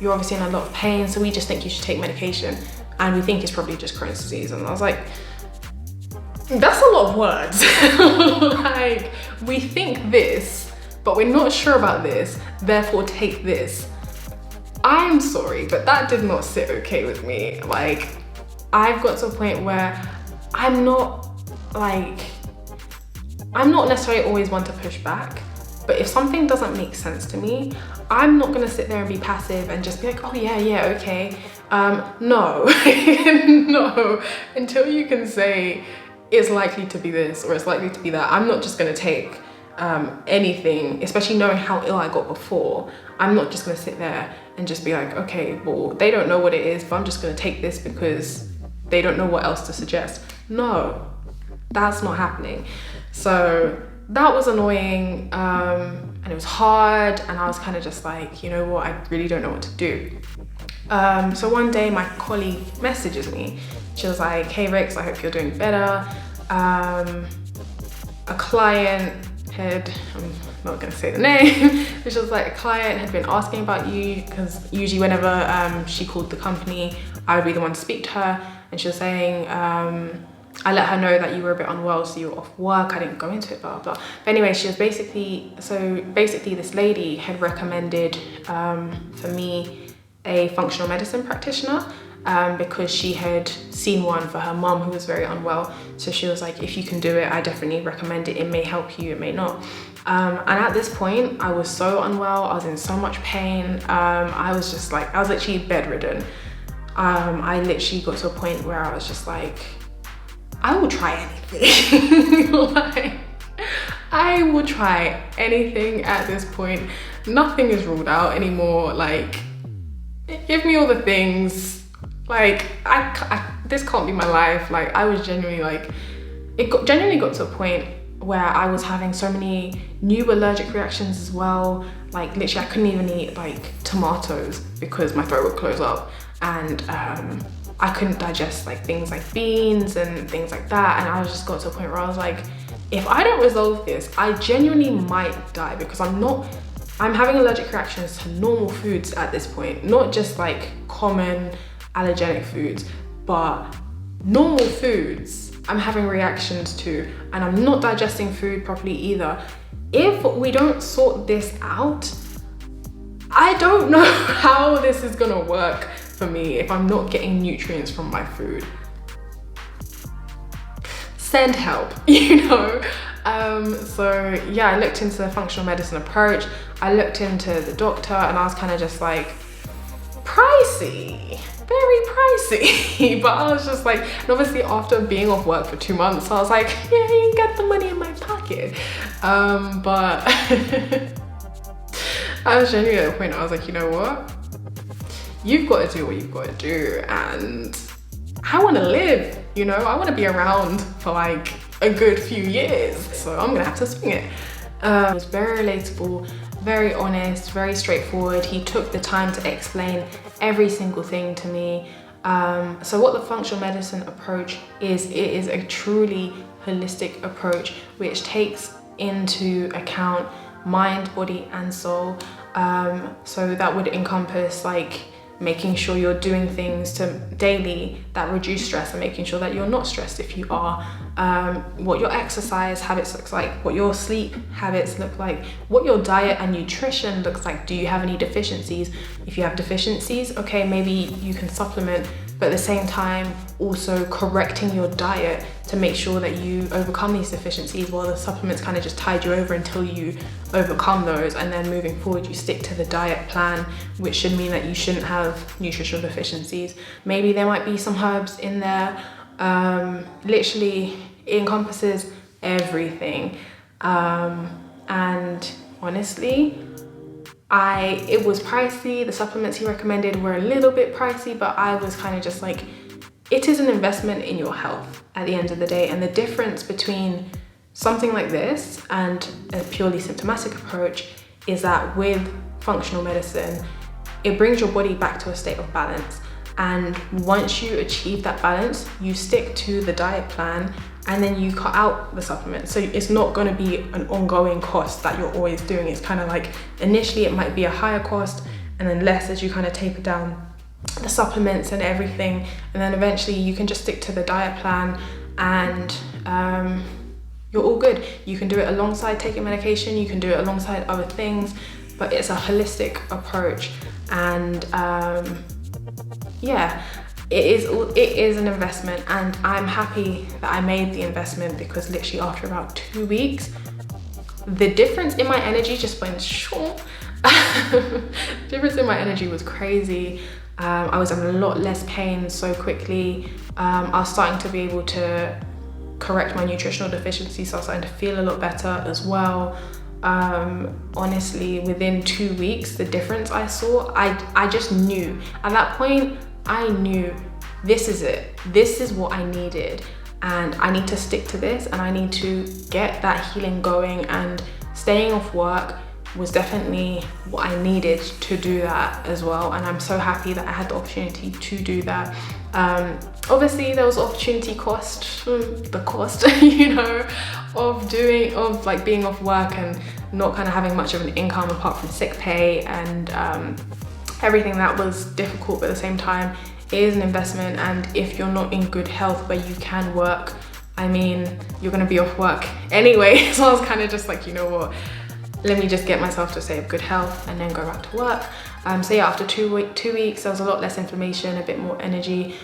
you're obviously in a lot of pain, so we just think you should take medication, and we think it's probably just Crohn's disease. And I was like, that's a lot of words. Like, we think this, but we're not sure about this, therefore take this. I'm sorry, but that did not sit okay with me. Like, I've got to a point where I'm not necessarily always one to push back, but if something doesn't make sense to me, I'm not gonna sit there and be passive and just be like, oh yeah, okay. No, no, until you can say it's likely to be this or it's likely to be that, I'm not just gonna take anything, especially knowing how ill I got before. I'm not just gonna sit there and just be like, okay, well, they don't know what it is, but I'm just gonna take this because they don't know what else to suggest. No, that's not happening. So that was annoying, and it was hard, and I was kind of just like, you know what, I really don't know what to do. So one day my colleague messages me. She was like, hey Riks, I hope you're doing better. A client had, I'm not gonna say the name, but she was like, a client had been asking about you, because usually whenever she called the company, I would be the one to speak to her. And she was saying, I let her know that you were a bit unwell, so you were off work. I didn't go into it, blah, blah. But anyway, she was basically this lady had recommended for me a functional medicine practitioner, because she had seen one for her mum who was very unwell. So she was like, if you can do it, I definitely recommend it. It may help you, it may not. And at this point, I was so unwell. I was in so much pain. I was literally bedridden. I literally got to a point where I was just like, I will try anything. Like, I will try anything at this point. Nothing is ruled out anymore. Like, give me all the things. Like, this can't be my life. Like, I was genuinely like, genuinely got to a point where I was having so many new allergic reactions as well. Like, literally, I couldn't even eat like tomatoes because my throat would close up. And I couldn't digest like things like beans and things like that. And I just got to a point where I was like, if I don't resolve this, I genuinely might die, because I'm having allergic reactions to normal foods at this point, not just like common allergenic foods, but normal foods I'm having reactions to, and I'm not digesting food properly either. If we don't sort this out, I don't know how this is gonna work for me if I'm not getting nutrients from my food. Send help, you know? So yeah, I looked into the functional medicine approach. I looked into the doctor, and I was kind of just like, pricey, very pricey. But I was just like, and obviously after being off work for 2 months, I was like, yeah, you got the money in my pocket. But I was genuinely at a point I was like, you know what? You've got to do what you've got to do, and I want to live, you know? I want to be around for like a good few years, so I'm gonna have to swing it. It was very relatable, very honest, very straightforward. He took the time to explain every single thing to me. So what the functional medicine approach is, it is a truly holistic approach which takes into account mind, body, and soul. So that would encompass like making sure you're doing things daily that reduce stress, and making sure that you're not stressed if you are, what your exercise habits looks like, what your sleep habits look like, what your diet and nutrition looks like. Do you have any deficiencies? If you have deficiencies, okay, maybe you can supplement, but at the same time also correcting your diet to make sure that you overcome these deficiencies, while the supplements kind of just tide you over until you overcome those. And then moving forward, you stick to the diet plan, which should mean that you shouldn't have nutritional deficiencies. Maybe there might be some herbs in there. Literally, it encompasses everything. And honestly, it was pricey. The supplements he recommended were a little bit pricey, but I was kind of just like, it is an investment in your health at the end of the day. And the difference between something like this and a purely symptomatic approach is that with functional medicine, it brings your body back to a state of balance. And once you achieve that balance, you stick to the diet plan, and then you cut out the supplements. So it's not going to be an ongoing cost that you're always doing. It's kind of like, initially it might be a higher cost, and then less as you kind of taper down the supplements and everything. And then eventually you can just stick to the diet plan, and you're all good. You can do it alongside taking medication, you can do it alongside other things, but it's a holistic approach. And yeah, it is an investment, and I'm happy that I made the investment, because literally after about 2 weeks, the difference in my energy just went short. The difference in my energy was crazy. I was in a lot less pain so quickly. I was starting to be able to correct my nutritional deficiency, so I was starting to feel a lot better as well. Honestly, within 2 weeks, the difference I saw, I just knew. At that point, I knew this is it. This is what I needed, and I need to stick to this, and I need to get that healing going, and staying off work was definitely what I needed to do that as well. And I'm so happy that I had the opportunity to do that. Obviously there was opportunity cost, the cost, you know, of like being off work and not kind of having much of an income apart from sick pay, and everything that was difficult. But at the same time, it is an investment, and if you're not in good health where you can work, I mean, you're gonna be off work anyway. So I was kind of just like, you know what, let me just get myself to a state of good health and then go back to work. So yeah, after 2 weeks, there was a lot less inflammation, a bit more energy.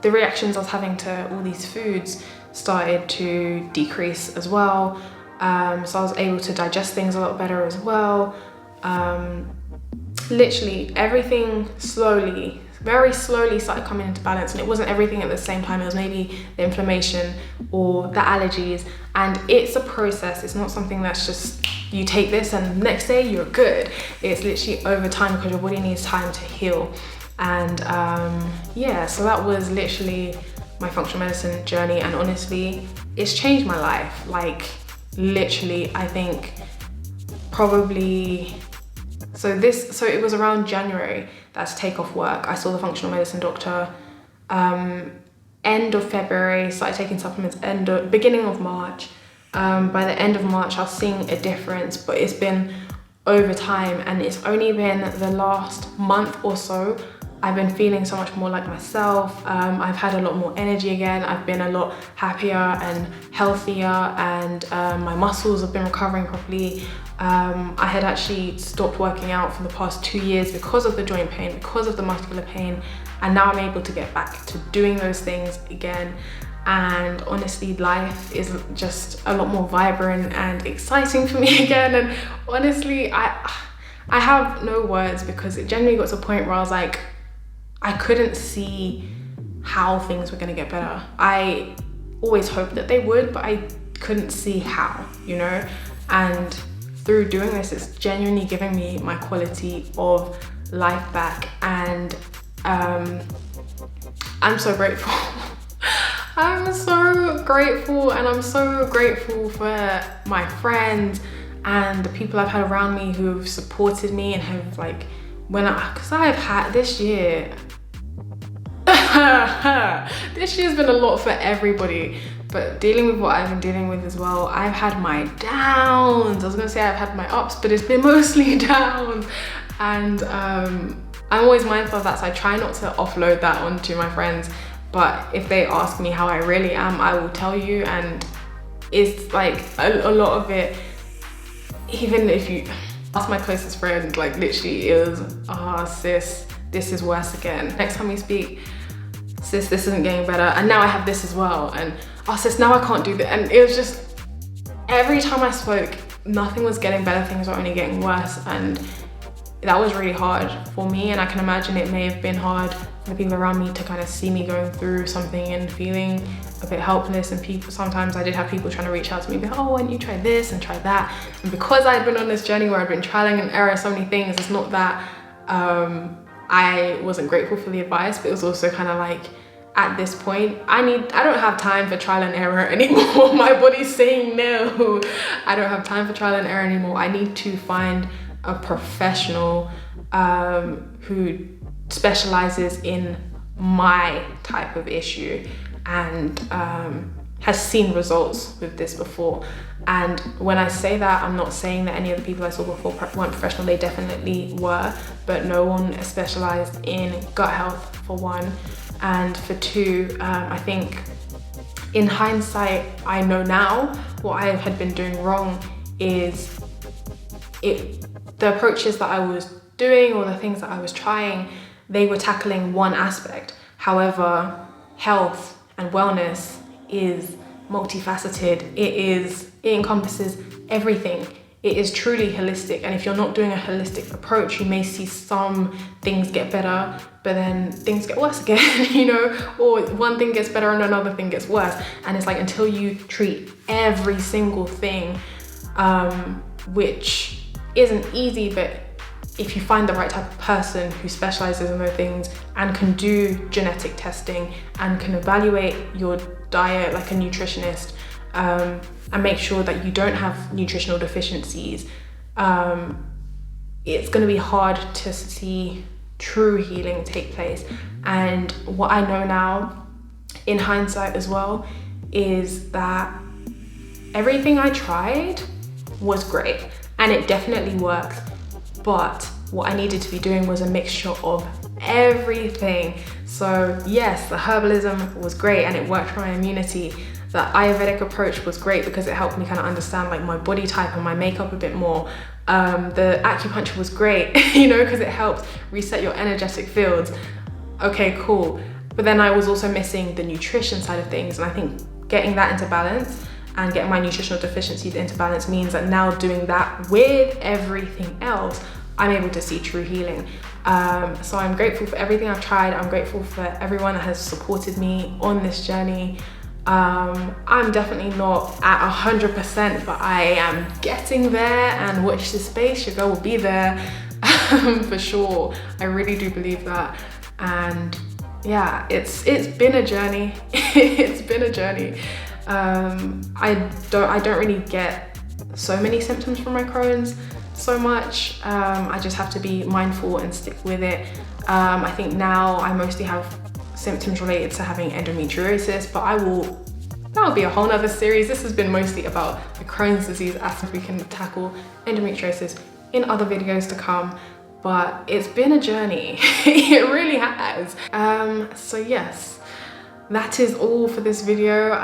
The reactions I was having to all these foods started to decrease as well. So I was able to digest things a lot better as well. Literally everything very slowly started coming into balance, and it wasn't everything at the same time. It was maybe the inflammation or the allergies, and it's a process. It's not something that's just you take this and the next day you're good. It's literally over time, because your body needs time to heal. And yeah, so that was literally my functional medicine journey, and honestly, it's changed my life. Like literally, I think probably so it was around January that to take off work. I saw the functional medicine doctor end of February, started taking supplements beginning of March. By the end of March, I was seeing a difference, but it's been over time, and it's only been the last month or so I've been feeling so much more like myself. I've had a lot more energy again. I've been a lot happier and healthier, and my muscles have been recovering properly. I had actually stopped working out for the past 2 years because of the joint pain, because of the muscular pain, and now I'm able to get back to doing those things again. And honestly, life is just a lot more vibrant and exciting for me again. And honestly, I have no words, because it genuinely got to a point where I was like, I couldn't see how things were gonna get better. I always hoped that they would, but I couldn't see how, you know? And through doing this, it's genuinely giving me my quality of life back. And I'm so grateful. I'm so grateful, and I'm so grateful for my friends and the people I've had around me who've supported me and have like, because I've had this year, this year's been a lot for everybody, but dealing with what I've been dealing with as well, I've had my downs. I was gonna say I've had my ups, but it's been mostly downs. And I'm always mindful of that, so I try not to offload that onto my friends. But if they ask me how I really am, I will tell you. And it's like a lot of it, even if you ask my closest friend, like literally it was, sis, this is worse again. Next time we speak, sis, this isn't getting better. And now I have this as well. And sis, now I can't do that. And it was just, every time I spoke, nothing was getting better, things were only getting worse. And that was really hard for me. And I can imagine it may have been hard for the people around me to kind of see me going through something and feeling a bit helpless. And people, sometimes I did have people trying to reach out to me, be like, oh, why don't you try this and try that? And because I'd been on this journey where I'd been trialing and error so many things, it's not that I wasn't grateful for the advice, but it was also kind of like, at this point, I don't have time for trial and error anymore. My body's saying no. I don't have time for trial and error anymore. I need to find a professional who specializes in my type of issue, and has seen results with this before. And when I say that, I'm not saying that any of the people I saw before weren't professional. They definitely were, but no one specialized in gut health, for one. And for two, I think in hindsight, I know now what I had been doing wrong is the approaches that I was doing or the things that I was trying, they were tackling one aspect. However, health and wellness is multifaceted. It encompasses everything. It is truly holistic. And if you're not doing a holistic approach, you may see some things get better, but then things get worse again, you know, or one thing gets better and another thing gets worse. And it's like, until you treat every single thing, which isn't easy, but if you find the right type of person who specializes in those things and can do genetic testing and can evaluate your diet like a nutritionist, and make sure that you don't have nutritional deficiencies, it's going to be hard to see true healing take place. And what I know now, in hindsight as well, is that everything I tried was great and it definitely worked. But what I needed to be doing was a mixture of everything. So yes, the herbalism was great and it worked for my immunity. The Ayurvedic approach was great because it helped me kind of understand like my body type and my makeup a bit more. The acupuncture was great, you know, because it helped reset your energetic fields. Okay, cool. But then I was also missing the nutrition side of things. And I think getting that into balance and getting my nutritional deficiencies into balance means that now doing that with everything else, I'm able to see true healing. So I'm grateful for everything I've tried. I'm grateful for everyone that has supported me on this journey. I'm definitely not at 100%, but I am getting there, and watch this space, your girl will be there for sure. I really do believe that. And yeah, it's been a journey. It's been a journey. I don't really get so many symptoms from my Crohn's so much. I just have to be mindful and stick with it. I think now I mostly have symptoms related to having endometriosis, but that'll be a whole nother series. This has been mostly about the Crohn's disease aspect. We can tackle endometriosis in other videos to come, but it's been a journey. It really has. So yes, that is all for this video.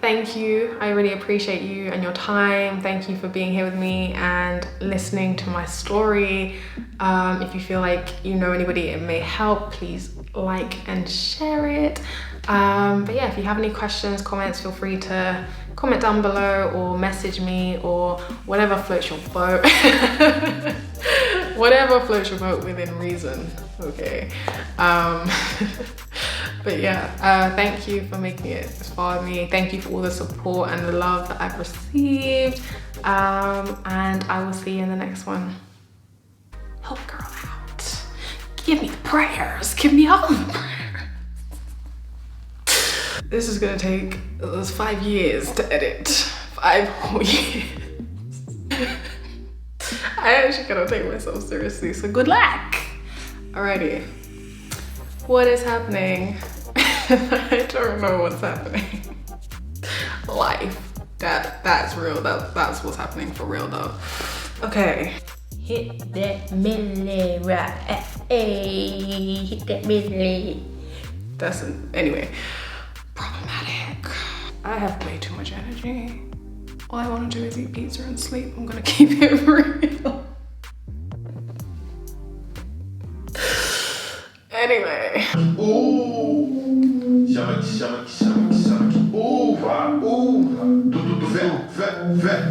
Thank you. I really appreciate you and your time. Thank you for being here with me and listening to my story. If you feel like you know anybody it may help, please like and share it. But yeah, if you have any questions, comments, feel free to comment down below or message me or whatever floats your boat. Whatever floats your boat within reason, okay? But yeah, thank you for making it as far with me. Thank you for all the support and the love that I've received. And I will see you in the next one. Help a girl out. Give me the prayers. Give me all the prayers. This is gonna take 5 years to edit. 5 whole years. I actually cannot take myself seriously, so good luck. Alrighty. What is happening? I don't know what's happening. Life. That's real. That's what's happening for real though. Okay. Hit that milli, right? Hey, hit that milli. Anyway, problematic. I have way too much energy. All I want to do is eat pizza and sleep. I'm gonna keep it real. Anyway. Ooh. Shamak. Ooh. Vet.